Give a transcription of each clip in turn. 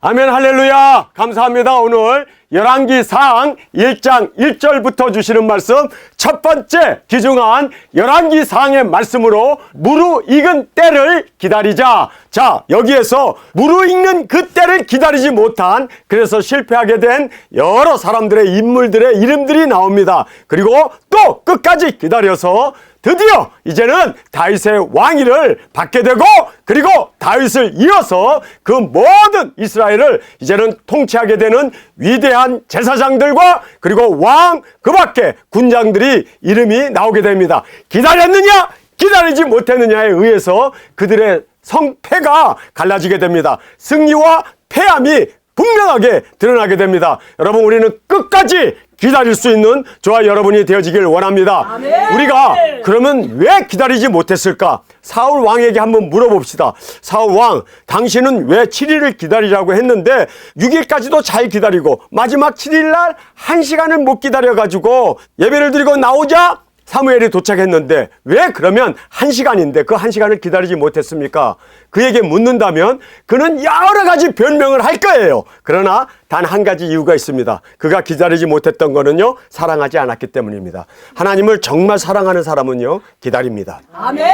아멘 할렐루야 감사합니다. 오늘 열왕기상 1장 1절부터 주시는 말씀 첫 번째 귀중한 열왕기상의 말씀으로 무르익은 때를 기다리자. 자, 여기에서 무르익는 그 때를 기다리지 못한, 그래서 실패하게 된 여러 사람들의 인물들의 이름들이 나옵니다. 그리고 또 끝까지 기다려서 드디어 이제는 다윗의 왕위를 받게 되고, 그리고 다윗을 이어서 그 모든 이스라엘을 이제는 통치하게 되는 위대한 제사장들과 그리고 왕 그 밖에 군장들이 이름이 나오게 됩니다. 기다렸느냐 기다리지 못했느냐에 의해서 그들의 성패가 갈라지게 됩니다. 승리와 패함이 분명하게 드러나게 됩니다. 여러분, 우리는 끝까지 기다릴 수 있는 저와 여러분이 되어지길 원합니다. 아멘. 우리가 그러면 왜 기다리지 못했을까? 사울 왕에게 한번 물어봅시다. 사울 왕, 당신은 왜 7일을 기다리라고 했는데 6일까지도 잘 기다리고 마지막 7일 날 1시간을 못 기다려가지고 예배를 드리고 나오자 사무엘이 도착했는데 왜 그러면 1시간인데 그 1시간을 기다리지 못했습니까? 그에게 묻는다면 그는 여러 가지 변명을 할 거예요. 그러나 단 한 가지 이유가 있습니다. 그가 기다리지 못했던 거는요, 사랑하지 않았기 때문입니다. 하나님을 정말 사랑하는 사람은요, 기다립니다. 아멘.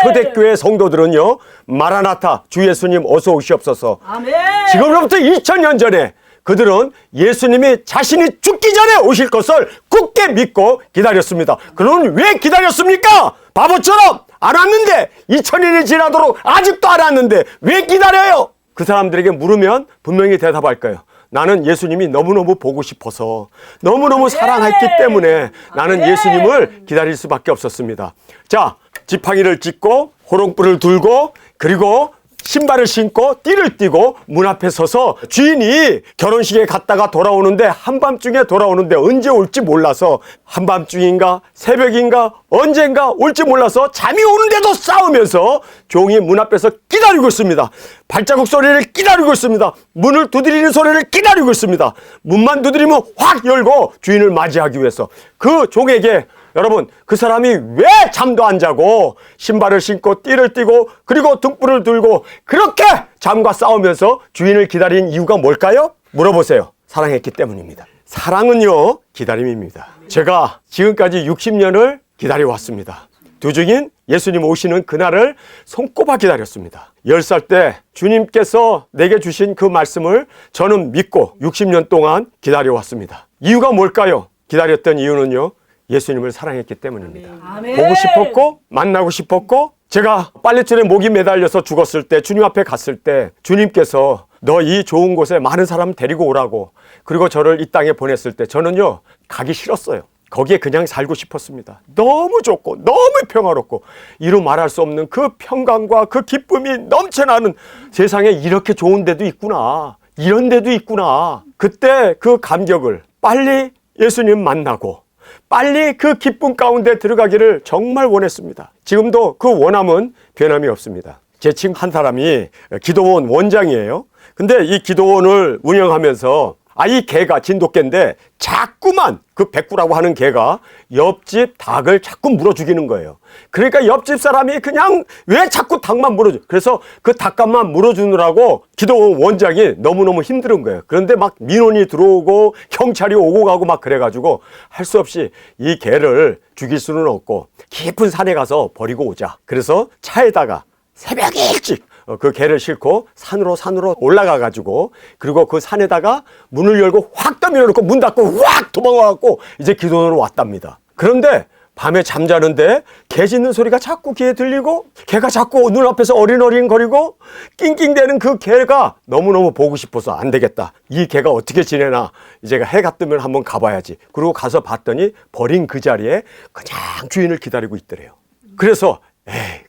초대교회 성도들은요, 마라나타, 주 예수님 어서 오시옵소서. 아멘. 지금으로부터 2000년 전에 그들은 예수님이 자신이 죽기 전에 오실 것을 굳게 믿고 기다렸습니다. 그럼 왜 기다렸습니까? 바보처럼 안 왔는데, 2000년이 지나도록 아직도 안 왔는데 왜 기다려요? 그 사람들에게 물으면 분명히 대답할 거예요. 나는 예수님이 너무너무 보고 싶어서, 너무너무 사랑했기 때문에 나는 예수님을 기다릴 수밖에 없었습니다. 자, 지팡이를 짚고 호롱불을 들고 그리고 신발을 신고 띠를 띠고 문 앞에 서서 주인이 결혼식에 갔다가 돌아오는데, 한밤중에 돌아오는데 언제 올지 몰라서, 한밤중인가 새벽인가 언젠가 올지 몰라서 잠이 오는데도 싸우면서 종이 문 앞에서 기다리고 있습니다. 발자국 소리를 기다리고 있습니다. 문을 두드리는 소리를 기다리고 있습니다. 문만 두드리면 확 열고 주인을 맞이하기 위해서. 그 종에게, 여러분, 그 사람이 왜 잠도 안 자고 신발을 신고 띠를 띠고 그리고 등불을 들고 그렇게 잠과 싸우면서 주인을 기다린 이유가 뭘까요? 물어보세요. 사랑했기 때문입니다. 사랑은요, 기다림입니다. 제가 지금까지 60년을 기다려왔습니다. 도중인 예수님 오시는 그날을 손꼽아 기다렸습니다. 10살 때 주님께서 내게 주신 그 말씀을 저는 믿고 60년 동안 기다려왔습니다. 이유가 뭘까요? 기다렸던 이유는요, 예수님을 사랑했기 때문입니다. 아멘. 보고 싶었고 만나고 싶었고, 제가 빨래줄에 목이 매달려서 죽었을 때, 주님 앞에 갔을 때 주님께서 너 이 좋은 곳에 많은 사람 데리고 오라고, 그리고 저를 이 땅에 보냈을 때 저는요, 가기 싫었어요. 거기에 그냥 살고 싶었습니다. 너무 좋고 너무 평화롭고 이루 말할 수 없는 그 평강과 그 기쁨이 넘쳐나는, 세상에 이렇게 좋은 데도 있구나, 이런 데도 있구나. 그때 그 감격을, 빨리 예수님 만나고 빨리 그 기쁨 가운데 들어가기를 정말 원했습니다. 지금도 그 원함은 변함이 없습니다. 제 친구 한 사람이 기도원 원장이에요. 근데 이 기도원을 운영하면서 이 개가 진돗개인데 자꾸만 그 백구라고 하는 개가 옆집 닭을 자꾸 물어 죽이는 거예요. 그러니까 옆집 사람이 그냥 왜 자꾸 닭만 물어줘? 그래서 그 닭값만 물어주느라고 기도원 원장이 너무너무 힘든 거예요. 그런데 막 민원이 들어오고 경찰이 오고 가고 막 그래가지고 할 수 없이 이 개를 죽일 수는 없고 깊은 산에 가서 버리고 오자. 그래서 차에다가 새벽 일찍 그 개를 싣고 산으로 올라가가지고, 그리고 그 산에다가 문을 열고 확 떠밀어놓고 문 닫고 확 도망와갖고 이제 기도원으로 왔답니다. 그런데 밤에 잠자는데 개 짖는 소리가 자꾸 귀에 들리고, 개가 자꾸 눈앞에서 어린어린 거리고 낑낑대는 그 개가 너무너무 보고 싶어서 안 되겠다, 이 개가 어떻게 지내나 이제 해가 뜨면 한번 가봐야지. 그리고 가서 봤더니 버린 그 자리에 그냥 주인을 기다리고 있더래요. 그래서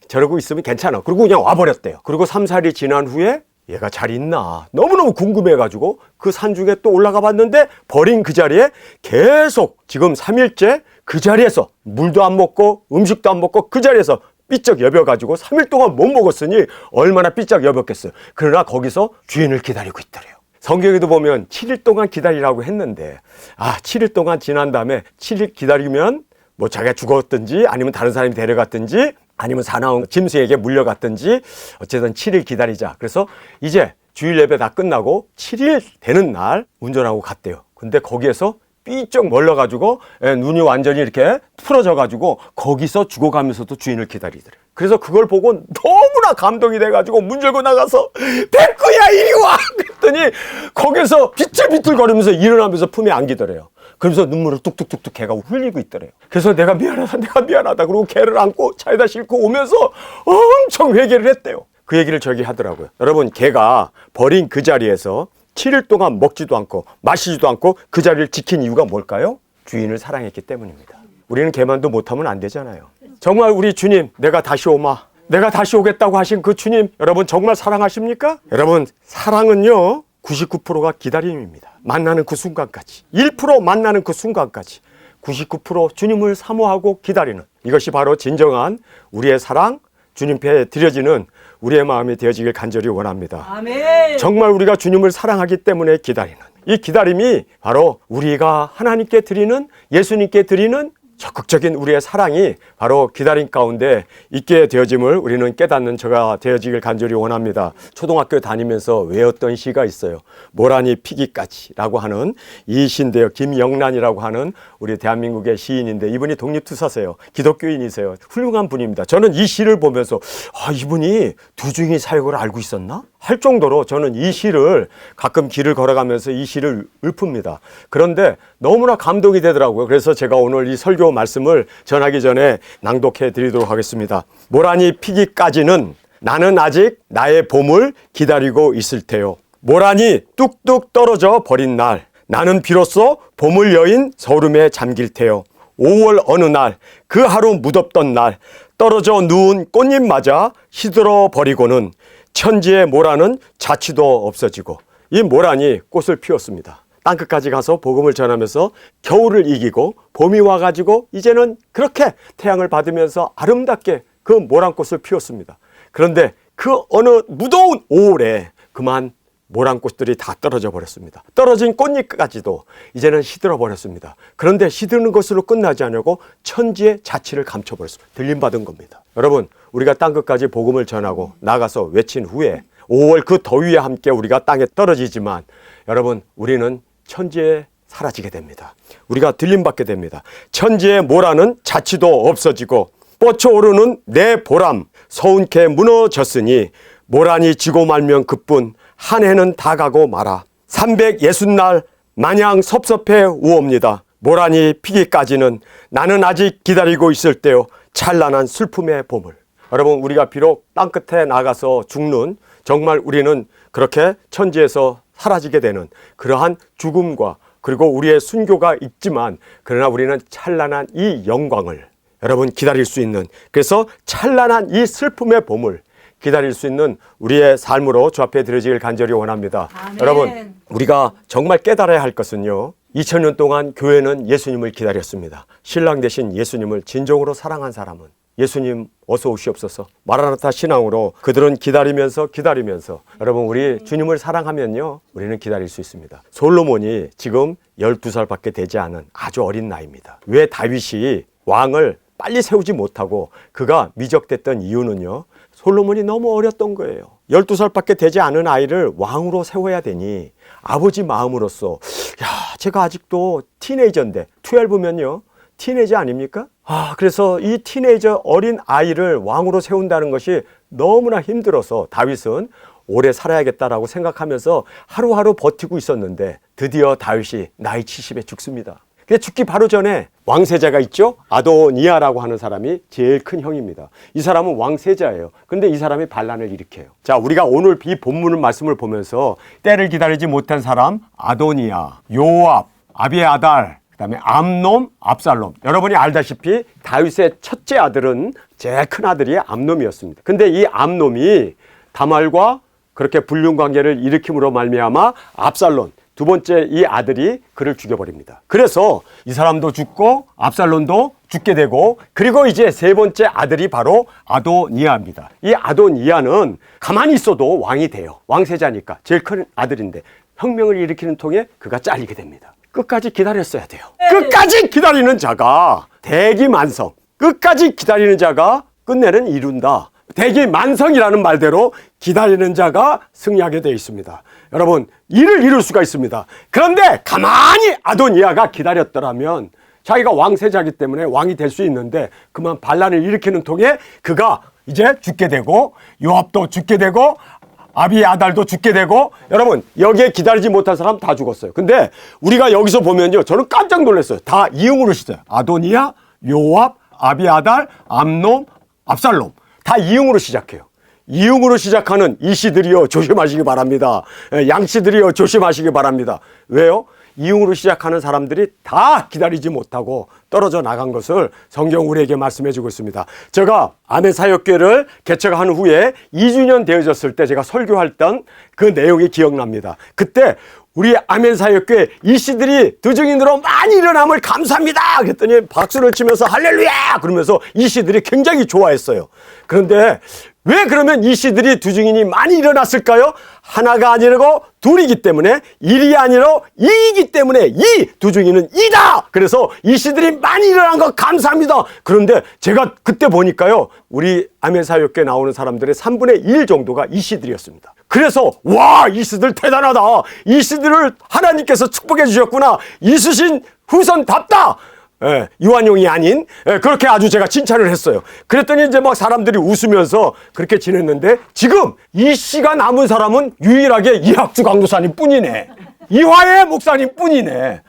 저러고 있으면 괜찮아, 그리고 그냥 와버렸대요. 그리고 3, 4일이 지난 후에 얘가 잘 있나 너무너무 궁금해가지고 그 산중에 또 올라가 봤는데 버린 그 자리에 계속 지금 3일째 그 자리에서 물도 안 먹고 음식도 안 먹고 그 자리에서 삐쩍 여벼가지고 3일 동안 못 먹었으니 얼마나 삐쩍 여볐겠어요. 그러나 거기서 주인을 기다리고 있더래요. 성경에도 보면 7일 동안 기다리라고 했는데, 7일 동안 지난 다음에 7일 기다리면 뭐 자기가 죽었든지 아니면 다른 사람이 데려갔든지 아니면 사나운 짐승에게 물려갔든지 어쨌든 7일 기다리자. 그래서 이제 주일 예배 다 끝나고 7일 되는 날 운전하고 갔대요. 근데 거기에서 삐쩍 멀러가지고 눈이 완전히 이렇게 풀어져가지고 거기서 죽어가면서도 주인을 기다리더래. 그래서 그걸 보고 너무나 감동이 돼가지고 문 열고 나가서 백구야 이리 와! 그랬더니 거기서 비틀비틀거리면서 일어나면서 품에 안기더래요. 그러면서 눈물을 뚝뚝뚝뚝 걔가 흘리고 있더래요. 그래서 내가 미안하다 그러고 걔를 안고 차에다 싣고 오면서 엄청 회개를 했대요. 그 얘기를 저기 하더라고요. 여러분, 걔가 버린 그 자리에서 7일 동안 먹지도 않고 마시지도 않고 그 자리를 지킨 이유가 뭘까요? 주인을 사랑했기 때문입니다. 우리는 걔만도 못하면 안 되잖아요. 정말 우리 주님, 내가 다시 오겠다고 하신 그 주님, 여러분 정말 사랑하십니까? 여러분, 사랑은요 99%가 기다림입니다. 만나는 그 순간까지, 1% 만나는 그 순간까지 99% 주님을 사모하고 기다리는, 이것이 바로 진정한 우리의 사랑, 주님께 드려지는 우리의 마음이 되어지길 간절히 원합니다. 아멘. 정말 우리가 주님을 사랑하기 때문에 기다리는 이 기다림이 바로 우리가 하나님께 드리는, 예수님께 드리는 적극적인 우리의 사랑이 바로 기다림 가운데 있게 되어짐을 우리는 깨닫는 저가 되어지길 간절히 원합니다. 초등학교 다니면서 외웠던 시가 있어요. 모란이 피기까지라고 하는 이 시인데요. 김영란이라고 하는 우리 대한민국의 시인인데 이분이 독립투사세요. 기독교인이세요. 훌륭한 분입니다. 저는 이 시를 보면서 이분이 두중이 사역을 알고 있었나? 할 정도로 저는 이 시를 가끔 길을 걸어가면서 이 시를 읊습니다. 그런데 너무나 감동이 되더라고요. 그래서 제가 오늘 이 설교 말씀을 전하기 전에 낭독해 드리도록 하겠습니다. 모란이 피기까지는 나는 아직 나의 봄을 기다리고 있을 테요. 모란이 뚝뚝 떨어져 버린 날 나는 비로소 봄을 여인 서름에 잠길 테요. 5월 어느 날 그 하루 무덥던 날 떨어져 누운 꽃잎 맞아 시들어 버리고는 천지의 모란은 자취도 없어지고 이 모란이 꽃을 피웠습니다. 땅끝까지 가서 복음을 전하면서 겨울을 이기고 봄이 와가지고 이제는 그렇게 태양을 받으면서 아름답게 그 모란꽃을 피웠습니다. 그런데 그 어느 무더운 5월에 그만 모란꽃들이 다 떨어져 버렸습니다. 떨어진 꽃잎까지도 이제는 시들어 버렸습니다. 그런데 시드는 것으로 끝나지 않고 천지의 자취를 감춰버렸습니다. 들림받은 겁니다. 여러분, 우리가 땅끝까지 복음을 전하고 나가서 외친 후에 5월 그 더위와 함께 우리가 땅에 떨어지지만 여러분, 우리는 천지에 사라지게 됩니다. 우리가 들림받게 됩니다. 천지의 모란은 자취도 없어지고 뻗쳐오르는 내 보람 서운케 무너졌으니 모란이 지고 말면 그뿐 한 해는 다 가고 말아 360날 마냥 섭섭해 우옵니다. 모란이 피기까지는 나는 아직 기다리고 있을 때요 찬란한 슬픔의 봄을. 여러분, 우리가 비록 땅끝에 나가서 죽는, 정말 우리는 그렇게 천지에서 사라지게 되는 그러한 죽음과 그리고 우리의 순교가 있지만 그러나 우리는 찬란한 이 영광을 여러분 기다릴 수 있는, 그래서 찬란한 이 슬픔의 봄을 기다릴 수 있는 우리의 삶으로 주 앞에 드려지길 간절히 원합니다. 아멘. 여러분, 우리가 정말 깨달아야 할 것은요 2000년 동안 교회는 예수님을 기다렸습니다. 신랑 되신 예수님을 진정으로 사랑한 사람은 예수님 어서 오시옵소서 마라나타 신앙으로 그들은 기다리면서 여러분, 우리 주님을 사랑하면요 우리는 기다릴 수 있습니다. 솔로몬이 지금 12살밖에 되지 않은 아주 어린 나이입니다. 왜 다윗이 왕을 빨리 세우지 못하고 그가 미적됐던 이유는요, 솔로몬이 너무 어렸던 거예요. 12살밖에 되지 않은 아이를 왕으로 세워야 되니 아버지 마음으로서 제가 아직도 티네이저인데 12면요 티네이저 아닙니까? 그래서 이 티네이저 어린 아이를 왕으로 세운다는 것이 너무나 힘들어서 다윗은 오래 살아야겠다라고 생각하면서 하루하루 버티고 있었는데 드디어 다윗이 나이 70에 죽습니다. 근데 죽기 바로 전에 왕세자가 있죠? 아도니아라고 하는 사람이 제일 큰 형입니다. 이 사람은 왕세자예요. 근데 이 사람이 반란을 일으켜요. 자, 우리가 오늘 이 본문 말씀을 보면서 때를 기다리지 못한 사람 아도니아, 요압, 아비아달, 그다음에 암놈, 압살롬. 여러분이 알다시피 다윗의 첫째 아들은 제일 큰 아들이 암놈이었습니다. 근데 이 암놈이 다말과 그렇게 불륜 관계를 일으킴으로 말미암아 압살롬, 두 번째 이 아들이 그를 죽여버립니다. 그래서 이 사람도 죽고 압살롬도 죽게 되고, 그리고 이제 세 번째 아들이 바로 아도니아입니다. 이 아도니아는 가만히 있어도 왕이 돼요. 왕세자니까 제일 큰 아들인데 혁명을 일으키는 통에 그가 잘리게 됩니다. 끝까지 기다렸어야 돼요. 끝까지 기다리는 자가 대기만성, 끝까지 기다리는 자가 끝내는 이룬다. 대기만성이라는 말대로 기다리는 자가 승리하게 되어 있습니다. 여러분, 이를 이룰 수가 있습니다. 그런데 가만히 아도니아가 기다렸더라면 자기가 왕세자이기 때문에 왕이 될 수 있는데 그만 반란을 일으키는 통에 그가 이제 죽게 되고 요압도 죽게 되고 아비아달도 죽게 되고, 여러분 여기에 기다리지 못한 사람 다 죽었어요. 근데 우리가 여기서 보면요, 저는 깜짝 놀랐어요. 다 이응으로 시작해요. 아도니아, 요압, 아비아달, 암놈, 압살롬 다 이응으로 시작해요. 이응으로 시작하는 이씨들이요 조심하시기 바랍니다. 양씨들이요 조심하시기 바랍니다. 왜요? 이응으로 시작하는 사람들이 다 기다리지 못하고 떨어져 나간 것을 성경 우리에게 말씀해 주고 있습니다. 제가 아멘사역교회를 개척한 후에 2주년 되어졌을 때 제가 설교했던 그 내용이 기억납니다. 그때 우리 아멘사역교회 이씨들이 드증인으로 많이 일어남을 감사합니다 그랬더니 박수를 치면서 할렐루야 그러면서 이씨들이 굉장히 좋아했어요. 그런데 왜 그러면 이씨들이 두증인이 많이 일어났을까요? 하나가 아니고 둘이기 때문에, 일이 아니라 이이기 때문에 이 두증인은 이다. 그래서 이씨들이 많이 일어난 거 감사합니다. 그런데 제가 그때 보니까요, 우리 아멘사역교회 나오는 사람들의 3분의 1 정도가 이씨들이었습니다. 그래서 와, 이씨들 대단하다. 이씨들을 하나님께서 축복해 주셨구나. 이수신 후손답다. 유한용이 아닌, 그렇게 아주 제가 칭찬을 했어요. 그랬더니 이제 막 사람들이 웃으면서 그렇게 지냈는데, 지금 이 씨가 남은 사람은 유일하게 이학주 강도사님 뿐이네. 이화의 목사님 뿐이네.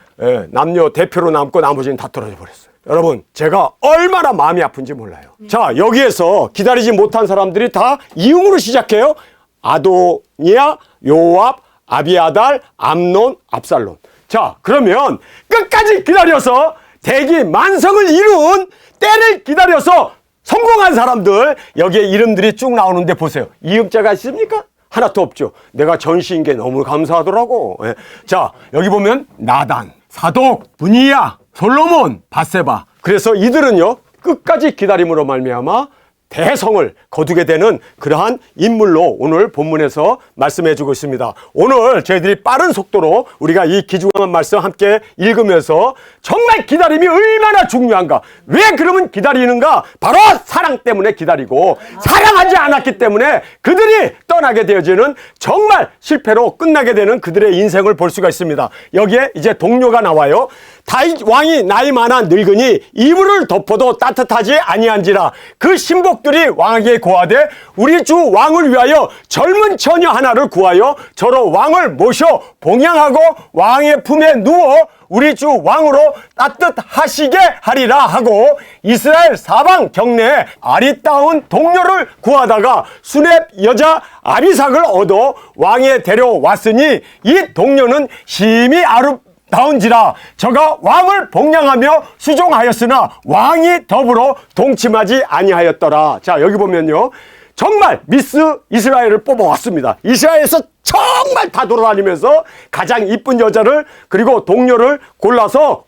남녀 대표로 남고 나머지는 다 떨어져 버렸어요. 여러분, 제가 얼마나 마음이 아픈지 몰라요. 자, 여기에서 기다리지 못한 사람들이 다 이응으로 시작해요. 아도니아, 요압, 아비아달, 암논, 압살론. 자, 그러면 끝까지 기다려서 대기만성을 이룬, 때를 기다려서 성공한 사람들, 여기에 이름들이 쭉 나오는데 보세요. 이음자가 있습니까? 하나도 없죠. 내가 전시인 게 너무 감사하더라고. 자, 여기 보면 나단, 사독, 분이야, 솔로몬, 밧세바. 그래서 이들은요, 끝까지 기다림으로 말미암아 대성을 거두게 되는 그러한 인물로 오늘 본문에서 말씀해 주고 있습니다. 오늘 저희들이 빠른 속도로 우리가 이 귀중한 말씀 함께 읽으면서 정말 기다림이 얼마나 중요한가, 왜 그러면 기다리는가, 바로 사랑 때문에 기다리고, 사랑하지 않았기 때문에 그들이 떠나게 되어지는, 정말 실패로 끝나게 되는 그들의 인생을 볼 수가 있습니다. 여기에 이제 동료가 나와요. 다윗 왕이 나이 많아 늙으니 이불을 덮어도 따뜻하지 아니한지라. 그 신복들이 왕에게 고하되 우리 주 왕을 위하여 젊은 처녀 하나를 구하여 저로 왕을 모셔 봉양하고 왕의 품에 누워 우리 주 왕으로 따뜻하시게 하리라 하고, 이스라엘 사방 경내에 아리따운 동료를 구하다가 수렙 여자 아비삭을 얻어 왕에 데려왔으니 이 동료는 심히 아름다운지라. 저가 왕을 봉양하며 수종하였으나 왕이 더불어 동침하지 아니하였더라. 자, 여기 보면요, 정말 미스 이스라엘을 뽑아왔습니다. 이스라엘에서 정말 다 돌아다니면서 가장 이쁜 여자를, 그리고 동료를 골라서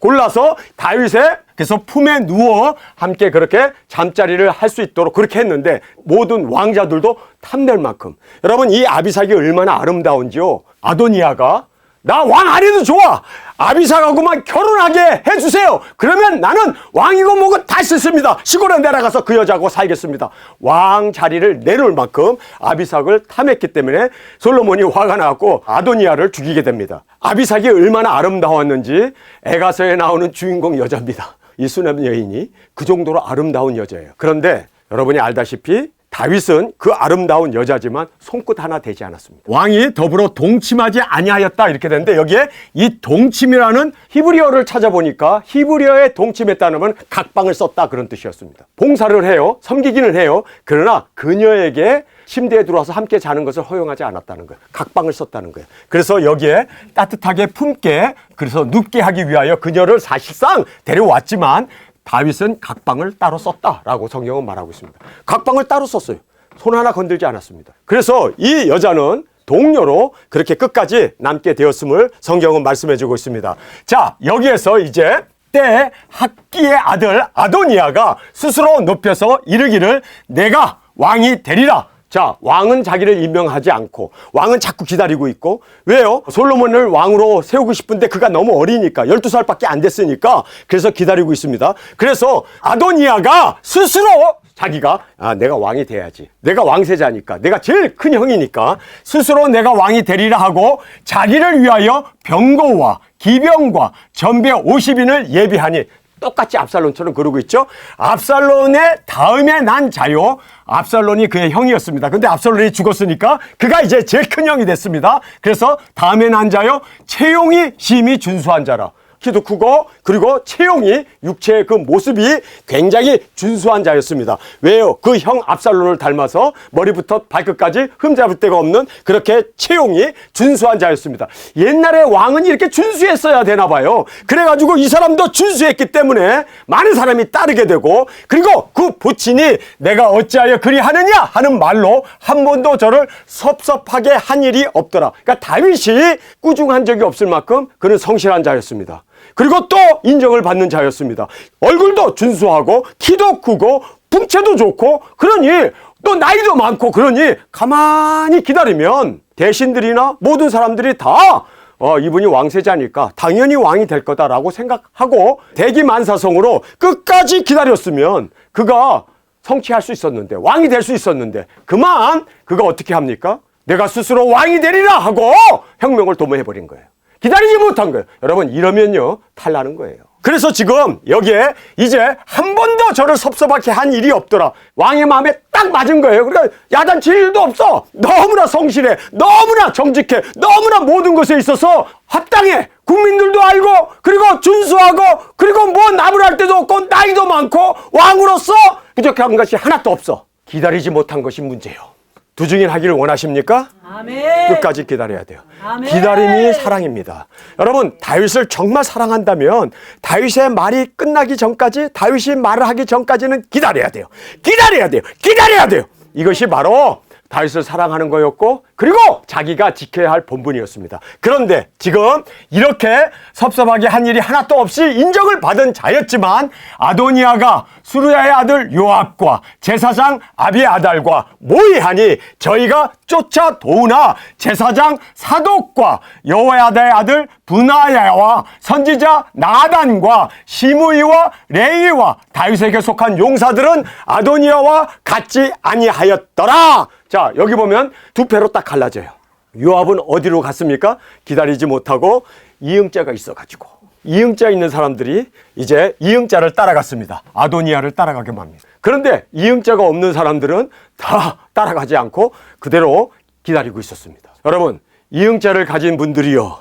다윗의 그래서 품에 누워 함께 그렇게 잠자리를 할 수 있도록 그렇게 했는데, 모든 왕자들도 탐낼 만큼, 여러분 이 아비삭이 얼마나 아름다운지요. 아도니아가 나 왕 안 해도 좋아, 아비삭하고만 결혼하게 해주세요. 그러면 나는 왕이고 뭐고 다 싫습니다. 시골에 내려가서 그 여자하고 살겠습니다. 왕 자리를 내놓을 만큼 아비삭을 탐했기 때문에 솔로몬이 화가 나고 아도니아를 죽이게 됩니다. 아비삭이 얼마나 아름다웠는지 에가서에 나오는 주인공 여자입니다. 이 수냄 여인이 그 정도로 아름다운 여자예요. 그런데 여러분이 알다시피 다윗은 그 아름다운 여자지만 손끝 하나 되지 않았습니다. 왕이 더불어 동침하지 아니하였다 이렇게 되는데, 여기에 이 동침이라는 히브리어를 찾아보니까 히브리어에 동침했다는 건 각방을 썼다 그런 뜻이었습니다. 봉사를 해요. 섬기기는 해요. 그러나 그녀에게 침대에 들어와서 함께 자는 것을 허용하지 않았다는 거예요. 각방을 썼다는 거예요. 그래서 여기에 따뜻하게 품게, 그래서 눕게 하기 위하여 그녀를 사실상 데려왔지만 다윗은 각방을 따로 썼다라고 성경은 말하고 있습니다. 각방을 따로 썼어요. 손 하나 건들지 않았습니다. 그래서 이 여자는 동료로 그렇게 끝까지 남게 되었음을 성경은 말씀해 주고 있습니다. 자, 여기에서 이제 때 학기의 아들 아도니아가 스스로 높여서 이르기를 내가 왕이 되리라. 자, 왕은 자기를 임명하지 않고 왕은 자꾸 기다리고 있고, 왜요? 솔로몬을 왕으로 세우고 싶은데 그가 너무 어리니까, 12살밖에 안 됐으니까, 그래서 기다리고 있습니다. 그래서 아도니아가 스스로 자기가 내가 왕이 돼야지. 내가 왕세자니까. 내가 제일 큰 형이니까 스스로 내가 왕이 되리라 하고 자기를 위하여 병거와 기병과 전배 50인을 예비하니 똑같이 압살론처럼 그러고 있죠. 압살론의 다음에 난 자요. 압살론이 그의 형이었습니다. 근데 압살론이 죽었으니까 그가 이제 제일 큰 형이 됐습니다. 그래서 다음에 난 자요. 채용이 심히 준수한 자라. 키도 크고 그리고 체형이 육체의 그 모습이 굉장히 준수한 자였습니다. 왜요? 그 형 압살론을 닮아서 머리부터 발끝까지 흠잡을 데가 없는 그렇게 체형이 준수한 자였습니다. 옛날에 왕은 이렇게 준수했어야 되나 봐요. 그래가지고 이 사람도 준수했기 때문에 많은 사람이 따르게 되고 그리고 그 부친이 내가 어찌하여 그리 하느냐 하는 말로 한 번도 저를 섭섭하게 한 일이 없더라. 그러니까 다윗이 꾸중한 적이 없을 만큼 그는 성실한 자였습니다. 그리고 또 인정을 받는 자였습니다. 얼굴도 준수하고 키도 크고 풍채도 좋고 그러니 또 나이도 많고 그러니 가만히 기다리면 대신들이나 모든 사람들이 다 이분이 왕세자니까 당연히 왕이 될 거다라고 생각하고 대기만사성으로 끝까지 기다렸으면 그가 성취할 수 있었는데 왕이 될 수 있었는데 그만 그가 어떻게 합니까? 내가 스스로 왕이 되리라 하고 혁명을 도모해버린 거예요. 기다리지 못한 거예요. 여러분 이러면요 탈나는 거예요. 그래서 지금 여기에 이제 한 번도 저를 섭섭하게 한 일이 없더라. 왕의 마음에 딱 맞은 거예요. 그러니까 야단칠 일도 없어. 너무나 성실해. 너무나 정직해. 너무나 모든 것에 있어서 합당해. 국민들도 알고 그리고 준수하고 그리고 뭐 나무랄 데도 없고 나이도 많고 왕으로서 부족한 것이 하나도 없어. 기다리지 못한 것이 문제예요. 두 증인 하기를 원하십니까? 아멘. 끝까지 기다려야 돼요. 아멘. 기다림이 사랑입니다. 여러분 다윗을 정말 사랑한다면 다윗의 말이 끝나기 전까지 다윗이 말을 하기 전까지는 기다려야 돼요. 기다려야 돼요. 기다려야 돼요. 이것이 바로 다윗을 사랑하는 거였고 그리고 자기가 지켜야 할 본분이었습니다. 그런데 지금 이렇게 섭섭하게 한 일이 하나도 없이 인정을 받은 자였지만 아도니아가 수르야의 아들 요압과 제사장 아비아달과 모의하니 저희가 쫓아 도우나 제사장 사독과 여호야다의 아들 분하야와 선지자 나단과 시므이와 레이와 다윗에게 속한 용사들은 아도니아와 같지 아니하였더라. 자 여기 보면 두 패로 딱 갈라져요. 요압은 어디로 갔습니까? 기다리지 못하고 이응자가 있어가지고 이응자 있는 사람들이 이제 이응자를 따라갔습니다. 아도니아를 따라가게 합니다. 그런데 이응자가 없는 사람들은 다 따라가지 않고 그대로 기다리고 있었습니다. 여러분 이응자를 가진 분들이요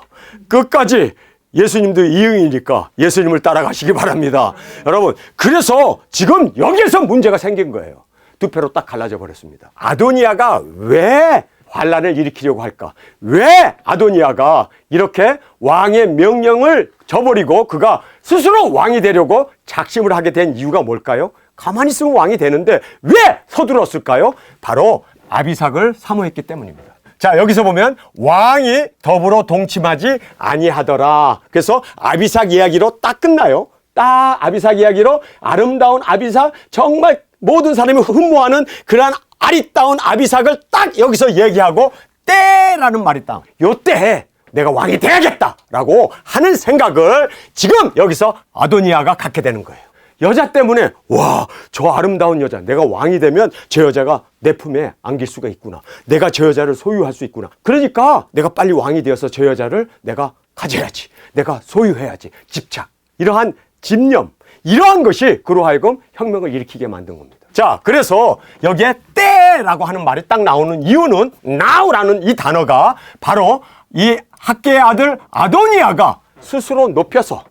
끝까지 예수님도 이응이니까 예수님을 따라가시기 바랍니다. 여러분 그래서 지금 여기에서 문제가 생긴 거예요. 두 패로 딱 갈라져 버렸습니다. 아도니아가 왜 환란을 일으키려고 할까? 왜 아도니아가 이렇게 왕의 명령을 저버리고 그가 스스로 왕이 되려고 작심을 하게 된 이유가 뭘까요? 가만히 있으면 왕이 되는데 왜 서둘렀을까요? 바로 아비삭을 사모했기 때문입니다. 자 여기서 보면 왕이 더불어 동침하지 아니하더라. 그래서 아비삭 이야기로 딱 끝나요. 딱 아비삭 이야기로 아름다운 아비삭 정말 모든 사람이 흠모하는 그러한 아리따운 아비삭을 딱 여기서 얘기하고 때라는 말이 딱 요때 내가 왕이 돼야겠다라고 하는 생각을 지금 여기서 아도니아가 갖게 되는 거예요. 여자 때문에 와, 저 아름다운 여자 내가 왕이 되면 저 여자가 내 품에 안길 수가 있구나. 내가 저 여자를 소유할 수 있구나. 그러니까 내가 빨리 왕이 되어서 저 여자를 내가 가져야지. 내가 소유해야지. 집착. 이러한 집념. 이러한 것이 그로 하여금 혁명을 일으키게 만든 겁니다. 자, 그래서 여기에 때라고 하는 말이 딱 나오는 이유는 now라는 이 단어가 바로 이 학개의 아들 아도니아가 스스로 높여서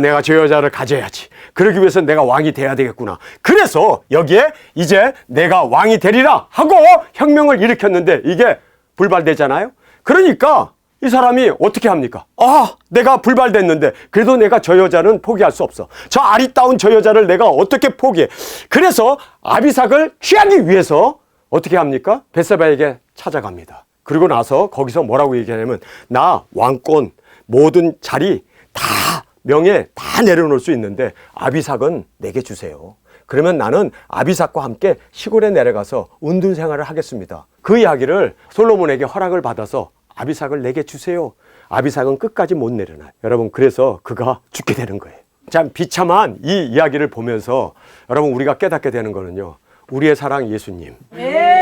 내가 저 여자를 가져야지. 그러기 위해서 내가 왕이 돼야 되겠구나. 그래서 여기에 이제 내가 왕이 되리라 하고 혁명을 일으켰는데 이게 불발되잖아요. 그러니까 이 사람이 어떻게 합니까? 내가 불발됐는데 그래도 내가 저 여자는 포기할 수 없어. 저 아리따운 저 여자를 내가 어떻게 포기해? 그래서 아비삭을 취하기 위해서 어떻게 합니까? 벳세바에게 찾아갑니다. 그리고 나서 거기서 뭐라고 얘기하냐면 나 왕권 모든 자리 다 명예 다 내려놓을 수 있는데 아비삭은 내게 주세요. 그러면 나는 아비삭과 함께 시골에 내려가서 운둔 생활을 하겠습니다. 그 이야기를 솔로몬에게 허락을 받아서 아비삭을 내게 주세요. 아비삭은 끝까지 못 내려놔요. 여러분 그래서 그가 죽게 되는 거예요. 참 비참한 이 이야기를 보면서 여러분 우리가 깨닫게 되는 거는요. 우리의 사랑 예수님.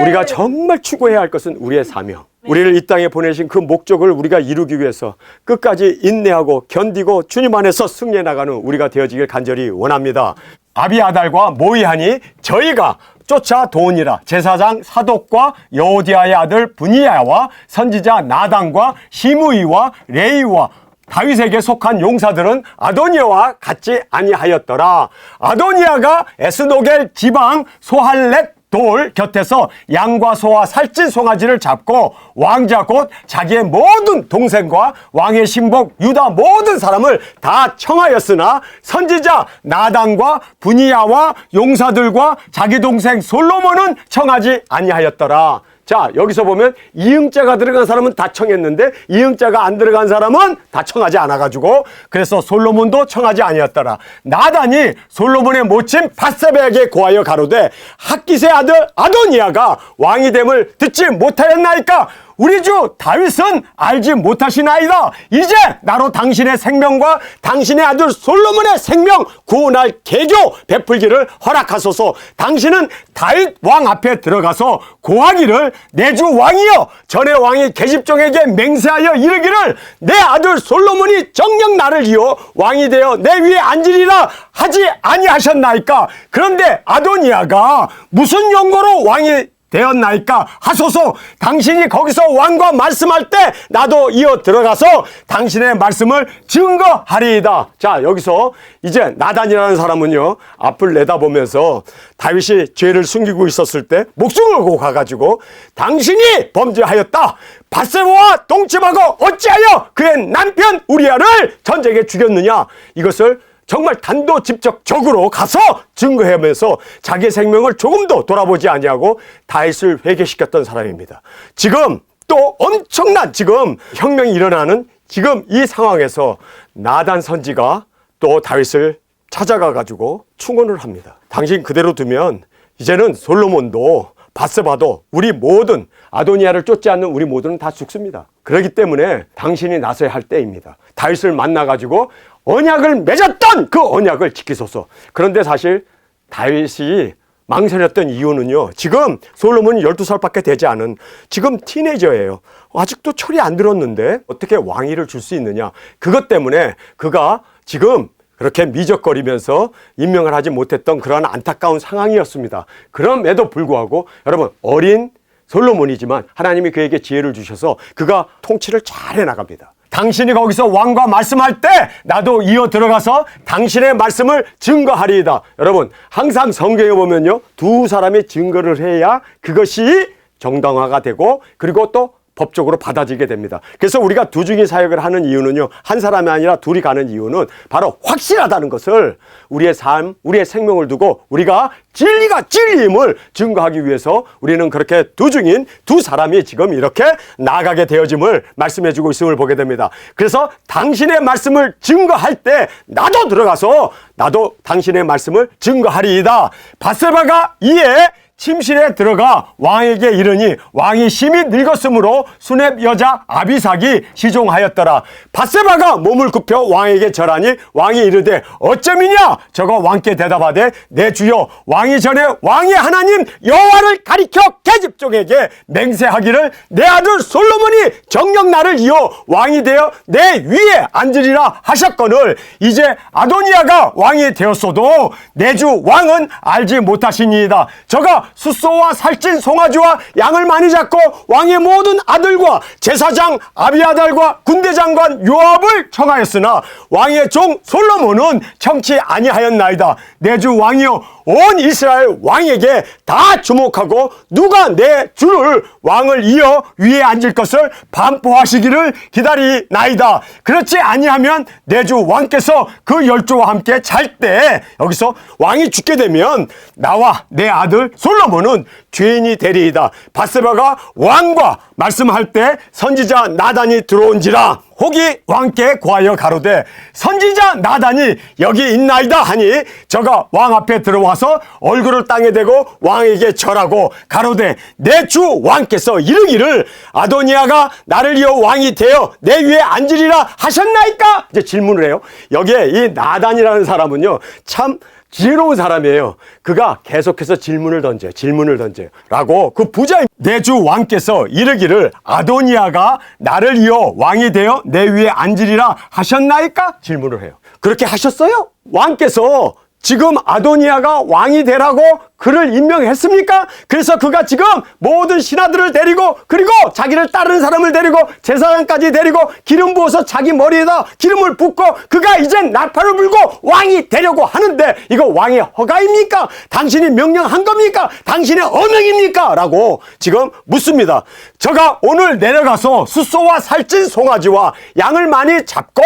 우리가 정말 추구해야 할 것은 우리의 사명. 우리를 이 땅에 보내신 그 목적을 우리가 이루기 위해서 끝까지 인내하고 견디고 주님 안에서 승리해 나가는 우리가 되어지길 간절히 원합니다. 아비아달과 모이하니 저희가 쫓아도니라. 제사장 사독과 여호디아의 아들 브니야와 선지자 나단과 시므이와 레이와 다윗에게 속한 용사들은 아도니아와 같지 아니하였더라. 아도니아가 에스노겔 지방 소할렛 돌 곁에서 양과 소와 살찐 송아지를 잡고 왕자 곧 자기의 모든 동생과 왕의 신복 유다 모든 사람을 다 청하였으나 선지자 나단과 브니야와 용사들과 자기 동생 솔로몬은 청하지 아니하였더라. 자, 여기서 보면 이응자가 들어간 사람은 다 청했는데 이응자가 안 들어간 사람은 다 청하지 않아가지고 그래서 솔로몬도 청하지 아니었더라. 나단이 솔로몬의 모친 밧세바에게 고하여 가로되 핫깃의 아들 아도니아가 왕이 됨을 듣지 못하였나이까? 우리 주 다윗은 알지 못하시나이다. 이제 나로 당신의 생명과 당신의 아들 솔로몬의 생명 구원할 계교 베풀기를 허락하소서. 당신은 다윗 왕 앞에 들어가서 고하기를 내 주 왕이여 전에 왕이 계집종에게 맹세하여 이르기를 내 아들 솔로몬이 정녕 나를 이어 왕이 되어 내 위에 앉으리라 하지 아니하셨나이까? 그런데 아도니아가 무슨 용거로 왕이 되었나이까 하소서. 당신이 거기서 왕과 말씀할 때 나도 이어 들어가서 당신의 말씀을 증거하리이다. 자, 여기서 이제 나단이라는 사람은요 앞을 내다보면서 다윗이 죄를 숨기고 있었을 때 목숨을 걸고 가가지고 당신이 범죄하였다. 밧세바와 동침하고 어찌하여 그의 남편 우리아를 전쟁에 죽였느냐. 이것을 정말 단도직입적으로 가서 증거하면서 자기의 생명을 조금도 돌아보지 아니하고 다윗을 회개시켰던 사람입니다. 지금 또 엄청난 지금 혁명이 일어나는 지금 이 상황에서 나단 선지가 또 다윗을 찾아가 가지고 충원을 합니다. 당신 그대로 두면 이제는 솔로몬도 밧세바도 우리 모든 아도니아를 쫓지 않는 우리 모두는 다 죽습니다. 그렇기 때문에 당신이 나서야 할 때입니다. 다윗을 만나가지고 언약을 맺었던 그 언약을 지키소서. 그런데 사실 다윗이 망설였던 이유는요, 지금 솔로몬이 12살밖에 되지 않은 지금 티네이저예요. 아직도 철이 안 들었는데 어떻게 왕위를 줄 수 있느냐. 그것 때문에 그가 지금 그렇게 미적거리면서 임명을 하지 못했던 그러한 안타까운 상황이었습니다. 그럼에도 불구하고 여러분 어린 솔로몬이지만 하나님이 그에게 지혜를 주셔서 그가 통치를 잘 해나갑니다. 당신이 거기서 왕과 말씀할 때 나도 이어 들어가서 당신의 말씀을 증거하리이다. 여러분 항상 성경에 보면요 두 사람이 증거를 해야 그것이 정당화가 되고 그리고 또 법적으로 받아지게 됩니다. 그래서 우리가 두중이 사역을 하는 이유는요 한 사람이 아니라 둘이 가는 이유는 바로 확실하다는 것을 우리의 삶, 우리의 생명을 두고 우리가 진리가 진리임을 증거하기 위해서 우리는 그렇게 두중인 두 사람이 지금 이렇게 나아가게 되어짐을 말씀해주고 있음을 보게 됩니다. 그래서 당신의 말씀을 증거할 때 나도 들어가서 나도 당신의 말씀을 증거하리이다. 밧세바가 이에 침실에 들어가 왕에게 이르니 왕이 심히 늙었으므로 수렙 여자 아비삭이 시종하였더라. 밧세바가 몸을 굽혀 왕에게 절하니 왕이 이르되 어쩌미냐. 저가 왕께 대답하되 내 주여 왕이 전에 왕의 하나님 여호와를 가리켜 계집종에게 맹세하기를 내 아들 솔로몬이 정녕 나를 이어 왕이 되어 내 위에 앉으리라 하셨거늘 이제 아도니아가 왕이 되었어도 내 주 왕은 알지 못하시니이다. 저가 숫소와 살찐 송아지와 양을 많이 잡고 왕의 모든 아들과 제사장 아비아달과 군대장관 요압을 청하였으나 왕의 종 솔로몬은 청치 아니하였나이다. 내 주 왕이여 온 이스라엘 왕에게 다 주목하고 누가 내 주를 왕을 이어 위에 앉을 것을 반포하시기를 기다리나이다. 그렇지 아니하면 내 주 왕께서 그 열조와 함께 잘 때 여기서 왕이 죽게 되면 나와 내 아들 솔로몬은 죄인이 되리이다. 밧세바가 왕과 말씀할 때 선지자 나단이 들어온지라 혹이 왕께 고하여 가로되 선지자 나단이 여기 있나이다 하니 저가 왕 앞에 들어와서 얼굴을 땅에 대고 왕에게 절하고 가로되 내 주 왕께서 이르기를 아도니아가 나를 이어 왕이 되어 내 위에 앉으리라 하셨나이까? 이제 질문을 해요. 여기에 이 나단이라는 사람은요 참 지혜로운 사람이에요. 그가 계속해서 질문을 던져요. 라고 그 부자 내주 왕께서 이르기를 아도니아가 나를 이어 왕이 되어 내 위에 앉으리라 하셨나이까? 질문을 해요. 그렇게 하셨어요? 왕께서 지금 아도니아가 왕이 되라고 그를 임명했습니까? 그래서 그가 지금 모든 신하들을 데리고 그리고 자기를 따르는 사람을 데리고 제사장까지 데리고 기름 부어서 자기 머리에다 기름을 붓고 그가 이젠 나팔을 불고 왕이 되려고 하는데 이거 왕의 허가입니까? 당신이 명령한 겁니까? 당신의 어명입니까? 라고 지금 묻습니다. 제가 오늘 내려가서 숫소와 살찐 송아지와 양을 많이 잡고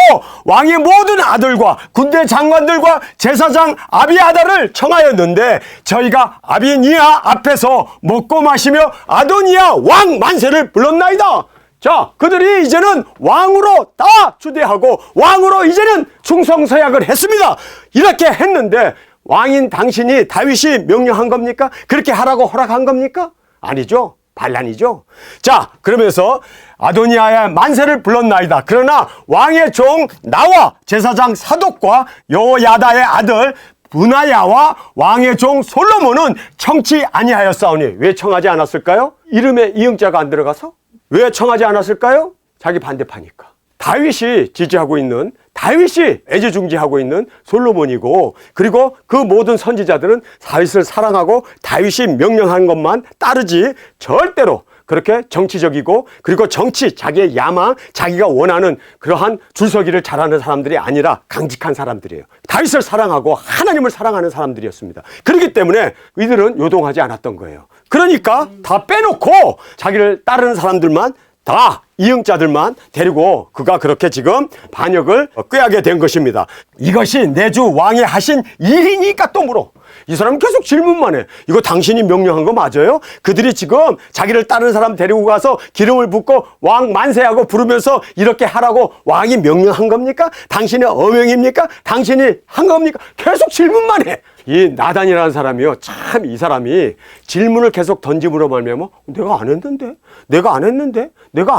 왕의 모든 아들과 군대 장관들과 제사장 아비아다를 청하였는데 저희가 아비니아 앞에서 먹고 마시며 아도니아 왕 만세를 불렀나이다. 자, 그들이 이제는 왕으로 다 주대하고 왕으로 이제는 충성서약을 했습니다. 이렇게 했는데 왕인 당신이 다윗이 명령한 겁니까? 그렇게 하라고 허락한 겁니까? 아니죠. 반란이죠. 자, 그러면서 아도니아의 만세를 불렀나이다. 그러나 왕의 종 나와 제사장 사독과 여호야다의 아들 브나야와 왕의 종 솔로몬은 청치 아니하였사오니. 왜 청하지 않았을까요? 이름에 이응자가 안 들어가서? 왜 청하지 않았을까요? 자기 반대파니까. 다윗이 지지하고 있는, 다윗이 애지중지하고 있는 솔로몬이고, 그리고 그 모든 선지자들은 다윗을 사랑하고 다윗이 명령한 것만 따르지 절대로 그렇게 정치적이고 그리고 정치, 자기의 야망, 자기가 원하는 그러한 줄서기를 잘하는 사람들이 아니라 강직한 사람들이에요. 다윗을 사랑하고 하나님을 사랑하는 사람들이었습니다. 그렇기 때문에 이들은 요동하지 않았던 거예요. 그러니까 다 빼놓고 자기를 따르는 사람들만 다 이응자들만 데리고 그가 그렇게 지금 반역을 꾀하게 된 것입니다. 이것이 내주 왕이 하신 일이니까 또 물어. 이 사람은 계속 질문만 해. 이거 당신이 명령한 거 맞아요? 그들이 지금 자기를 따르는 사람 데리고 가서 기름을 붓고 왕 만세하고 부르면서 이렇게 하라고 왕이 명령한 겁니까? 당신의 어명입니까? 당신이 한 겁니까? 계속 질문만 해. 이 나단이라는 사람이요, 참 이 사람이 질문을 계속 던짐으로 말미암아 내가 안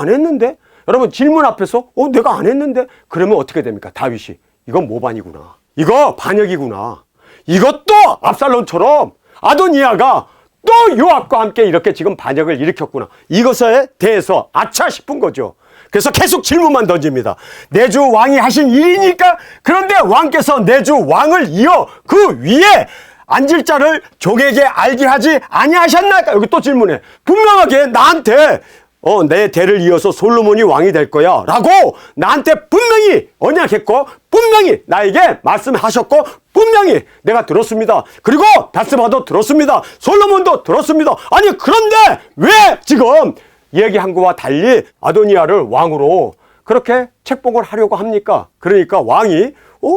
했는데 여러분 질문 앞에서 내가 안 했는데 그러면 어떻게 됩니까? 다윗이 이건 모반이구나, 이거 반역이구나, 이것도 압살롬처럼 아도니아가 또 요압과 함께 이렇게 지금 반역을 일으켰구나, 이것에 대해서 아차 싶은 거죠. 그래서 계속 질문만 던집니다. 내주 왕이 하신 일이니까. 그런데 왕께서 내주 왕을 이어 그 위에 앉을 자를 종에게 알게 하지 아니하셨나이까? 여기 또 질문해. 분명하게 나한테 내 대를 이어서 솔로몬이 왕이 될 거야 라고 나한테 분명히 언약했고 분명히 나에게 말씀하셨고 분명히 내가 들었습니다. 그리고 바세바도 들었습니다. 솔로몬도 들었습니다. 아니 그런데 왜 지금 얘기한 것과 달리 아도니아를 왕으로 그렇게 책봉을 하려고 합니까? 그러니까 왕이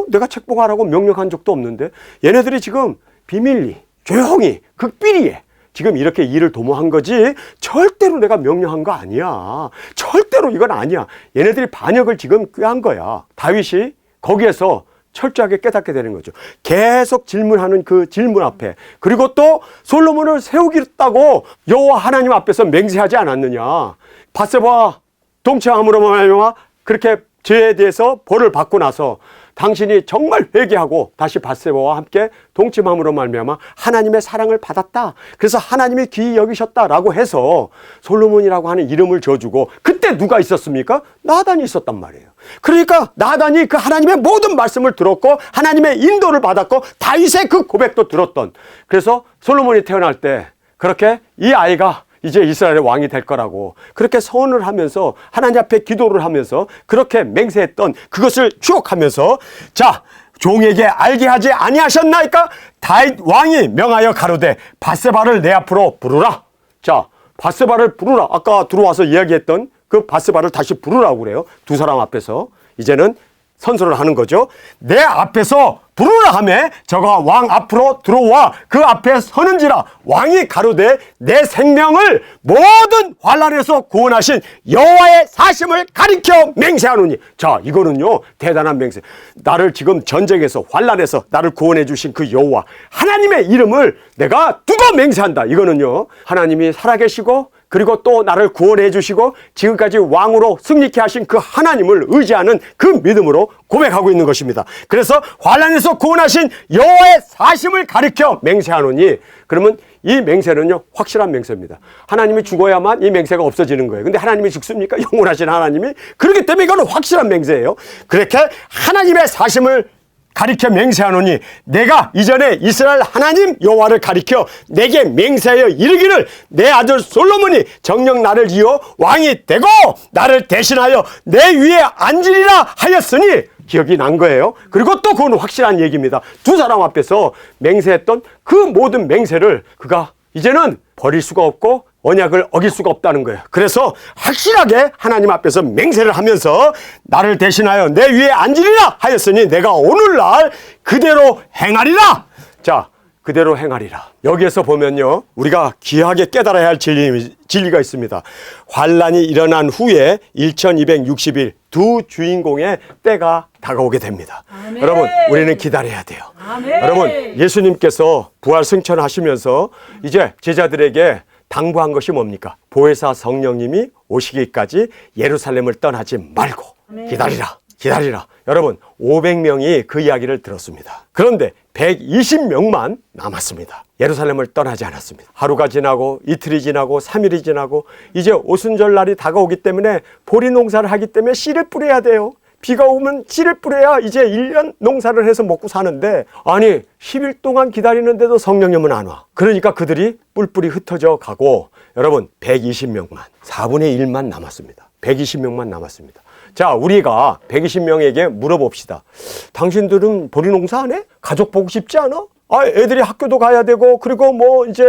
내가 책봉하라고 명령한 적도 없는데 얘네들이 지금 비밀리 조용히 극비리에 지금 이렇게 일을 도모한 거지 절대로 내가 명령한 거 아니야. 절대로 이건 아니야. 얘네들이 반역을 지금 꾀한 거야. 다윗이 거기에서 철저하게 깨닫게 되는 거죠. 계속 질문하는 그 질문 앞에, 그리고 또 솔로몬을 세우겠다고 여호와 하나님 앞에서 맹세하지 않았느냐. 바세바와 동침함으로 말미암아 그렇게 죄에 대해서 벌을 받고 나서 당신이 정말 회개하고 다시 바세바와 함께 동침함으로 말미암아 하나님의 사랑을 받았다. 그래서 하나님이 귀히 여기셨다라고 해서 솔로몬이라고 하는 이름을 줘주고, 그때 누가 있었습니까? 나단이 있었단 말이에요. 그러니까 나단이 그 하나님의 모든 말씀을 들었고 하나님의 인도를 받았고 다윗의 그 고백도 들었던, 그래서 솔로몬이 태어날 때 그렇게 이 아이가 이제 이스라엘의 왕이 될 거라고 그렇게 선언을 하면서 하나님 앞에 기도를 하면서 그렇게 맹세했던 그것을 추억하면서, 자, 종에게 알게 하지 아니하셨나이까? 다윗 왕이 명하여 가로되 바세바를 내 앞으로 부르라. 자, 바세바를 부르라. 아까 들어와서 이야기했던 그 바세바를 다시 부르라고 그래요. 두 사람 앞에서 이제는 선서를 하는 거죠. 내 앞에서 부르라 하매 저가 왕 앞으로 들어와 그 앞에 서는지라. 왕이 가로되 내 생명을 모든 환난에서 구원하신 여호와의 사심을 가리켜 맹세하노니. 자, 이거는요 대단한 맹세. 나를 지금 전쟁에서 환난에서 나를 구원해 주신 그 여호와 하나님의 이름을 내가 두고 맹세한다. 이거는요 하나님이 살아계시고 그리고 또 나를 구원해 주시고 지금까지 왕으로 승리케 하신 그 하나님을 의지하는 그 믿음으로 고백하고 있는 것입니다. 그래서 환난에서 구원하신 여호와의 사심을 가리켜 맹세하노니, 그러면 이 맹세는요 확실한 맹세입니다. 하나님이 죽어야만 이 맹세가 없어지는 거예요. 근데 하나님이 죽습니까? 영원하신 하나님이. 그렇기 때문에 이거는 확실한 맹세예요. 그렇게 하나님의 사심을 가리켜 맹세하노니 내가 이전에 이스라엘 하나님 여호와를 가리켜 내게 맹세하여 이르기를 내 아들 솔로몬이 정녕 나를 이어 왕이 되고 나를 대신하여 내 위에 앉으리라 하였으니 기억이 난 거예요. 그리고 또 그건 확실한 얘기입니다. 두 사람 앞에서 맹세했던 그 모든 맹세를 그가 이제는 버릴 수가 없고 언약을 어길 수가 없다는 거예요. 그래서 확실하게 하나님 앞에서 맹세를 하면서 나를 대신하여 내 위에 앉으리라 하였으니 내가 오늘날 그대로 행하리라. 자, 그대로 행하리라. 여기에서 보면요 우리가 귀하게 깨달아야 할 진리가 있습니다. 환난이 일어난 후에 1260일 두 주인공의 때가 다가오게 됩니다. 아멘. 여러분 우리는 기다려야 돼요. 아멘. 여러분 예수님께서 부활 승천하시면서 이제 제자들에게 당부한 것이 뭡니까? 보혜사 성령님이 오시기까지 예루살렘을 떠나지 말고 기다리라. 기다리라. 여러분 500명이 그 이야기를 들었습니다. 그런데 120명만 남았습니다. 예루살렘을 떠나지 않았습니다. 하루가 지나고 이틀이 지나고 3일이 지나고 이제 오순절날이 다가오기 때문에 보리 농사를 하기 때문에 씨를 뿌려야 돼요. 비가 오면 씨를 뿌려야 이제 1년 농사를 해서 먹고 사는데, 아니 10일 동안 기다리는데도 성령님은 안 와. 그러니까 그들이 뿔뿔이 흩어져 가고 여러분 120명만 4분의 1만 남았습니다. 120명만 남았습니다. 자, 우리가 120명에게 물어봅시다. 당신들은 보리 농사 안 해? 가족 보고 싶지 않아? 아, 애들이 학교도 가야 되고, 그리고 이제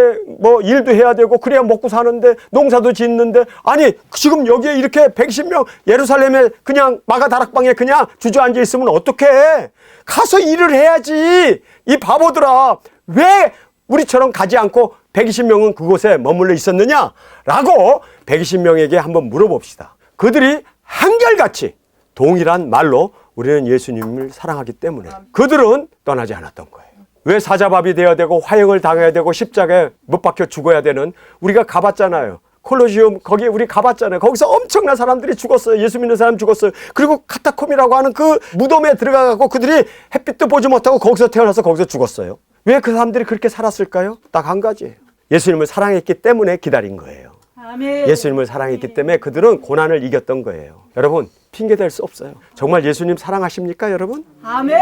일도 해야 되고, 그래야 먹고 사는데, 농사도 짓는데, 아니, 지금 여기에 이렇게 110명 예루살렘에 그냥 마가다락방에 그냥 주저앉아 있으면 어떡해? 가서 일을 해야지. 이 바보들아. 왜 우리처럼 가지 않고 120명은 그곳에 머물러 있었느냐? 라고 120명에게 한번 물어봅시다. 그들이 한결같이 동일한 말로 우리는 예수님을 사랑하기 때문에 그들은 떠나지 않았던 거예요. 왜 사자밥이 되어야 되고 화형을 당해야 되고 십자가에 못 박혀 죽어야 되는, 우리가 가봤잖아요. 콜로시움 거기 우리 가봤잖아요. 거기서 엄청난 사람들이 죽었어요. 예수 믿는 사람 죽었어요. 그리고 카타콤이라고 하는 그 무덤에 들어가고 그들이 햇빛도 보지 못하고 거기서 태어나서 거기서 죽었어요. 왜 그 사람들이 그렇게 살았을까요? 딱 한 가지예요. 예수님을 사랑했기 때문에 기다린 거예요. 아멘. 예수님을 사랑했기 때문에 그들은 고난을 이겼던 거예요. 여러분 핑계댈 수 없어요. 정말 예수님 사랑하십니까 여러분? 아멘.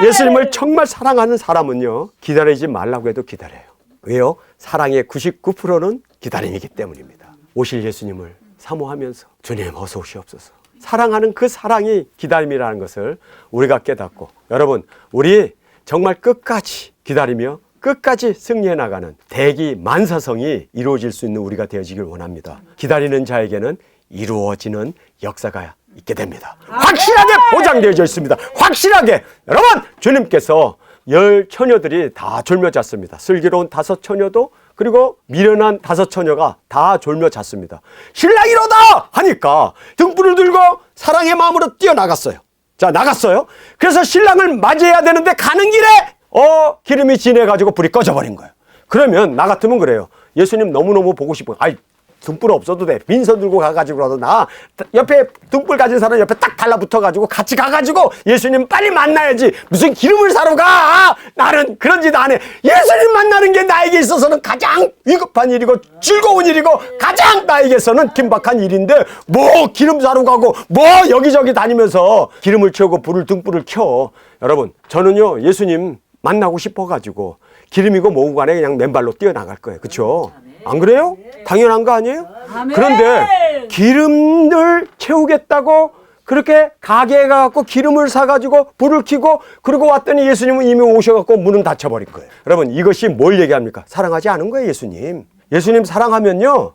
예수님을 정말 사랑하는 사람은요 기다리지 말라고 해도 기다려요. 왜요? 사랑의 99%는 기다림이기 때문입니다. 오실 예수님을 사모하면서 주님 어서 오시옵소서. 사랑하는 그 사랑이 기다림이라는 것을 우리가 깨닫고, 여러분 우리 정말 끝까지 기다리며 끝까지 승리해 나가는 대기만사성이 이루어질 수 있는 우리가 되어지길 원합니다. 기다리는 자에게는 이루어지는 역사가 있게 됩니다. 확실하게 보장되어져 있습니다. 확실하게. 여러분 주님께서 10 처녀들이 다 졸며 잤습니다. 슬기로운 5 처녀도 그리고 미련한 5 처녀가 다 졸며 잤습니다. 신랑이로다 하니까 등불을 들고 사랑의 마음으로 뛰어나갔어요. 자, 나갔어요. 그래서 신랑을 맞이해야 되는데 가는 길에 기름이 진해가지고 불이 꺼져버린 거예요. 그러면 나 같으면 그래요. 예수님 너무너무 보고 싶어요. 아이, 등불 없어도 돼. 빈서 들고 가가지고라도 나 옆에 등불 가진 사람 옆에 딱 달라붙어가지고 같이 가가지고 예수님 빨리 만나야지. 무슨 기름을 사러 가? 나는 그런 짓 안 해. 예수님 만나는 게 나에게 있어서는 가장 위급한 일이고 즐거운 일이고 가장 나에게서는 긴박한 일인데 뭐 기름 사러 가고 뭐 여기저기 다니면서 기름을 채우고 등불을 켜. 여러분 저는요 예수님 만나고 싶어가지고 기름이고 뭐고 간에 그냥 맨발로 뛰어나갈 거예요. 그렇죠? 안 그래요? 당연한 거 아니에요? 그런데 기름을 채우겠다고 그렇게 가게에 가갖고 기름을 사가지고 불을 켜고 그러고 왔더니 예수님은 이미 오셔갖고 문은 닫혀버린 거예요. 여러분 이것이 뭘 얘기합니까? 사랑하지 않은 거예요. 예수님. 예수님 사랑하면요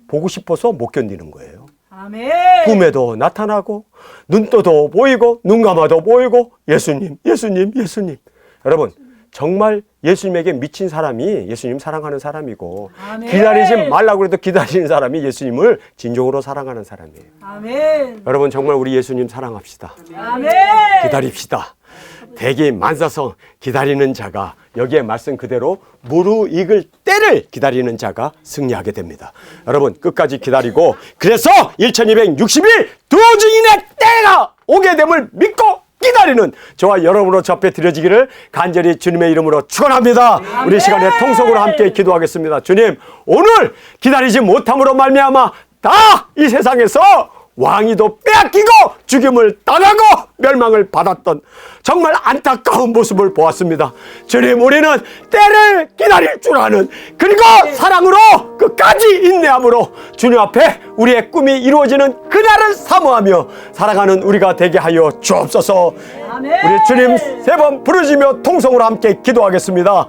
보고 싶어서 못 견디는 거예요. 아멘. 꿈에도 나타나고 눈 떠도 보이고 눈 감아도 보이고 예수님 예수님 예수님. 여러분 정말 예수님에게 미친 사람이 예수님 사랑하는 사람이고 아멘. 기다리지 말라고 해도 기다리는 사람이 예수님을 진정으로 사랑하는 사람이에요. 아멘. 여러분 정말 우리 예수님 사랑합시다. 아멘. 기다립시다. 대기 만사성 기다리는 자가, 여기에 말씀 그대로 무르익을 때를 기다리는 자가 승리하게 됩니다. 여러분 끝까지 기다리고, 그래서 1260일 두 증인의 때가 오게 됨을 믿고 기다리는 저와 여러분으로 접해 드려지기를 간절히 주님의 이름으로 축원합니다. 우리 시간에 통성으로 함께 기도하겠습니다. 주님, 오늘 기다리지 못함으로 말미암아 다 이 세상에서 왕위도 빼앗기고 죽임을 당하고 멸망을 받았던 정말 안타까운 모습을 보았습니다. 주님, 우리는 때를 기다릴 줄 아는, 그리고 사랑으로 끝까지 인내함으로 주님 앞에 우리의 꿈이 이루어지는 그날을 사모하며 살아가는 우리가 되게 하여 주옵소서. 우리 주님 세 번 부르시며 통성으로 함께 기도하겠습니다.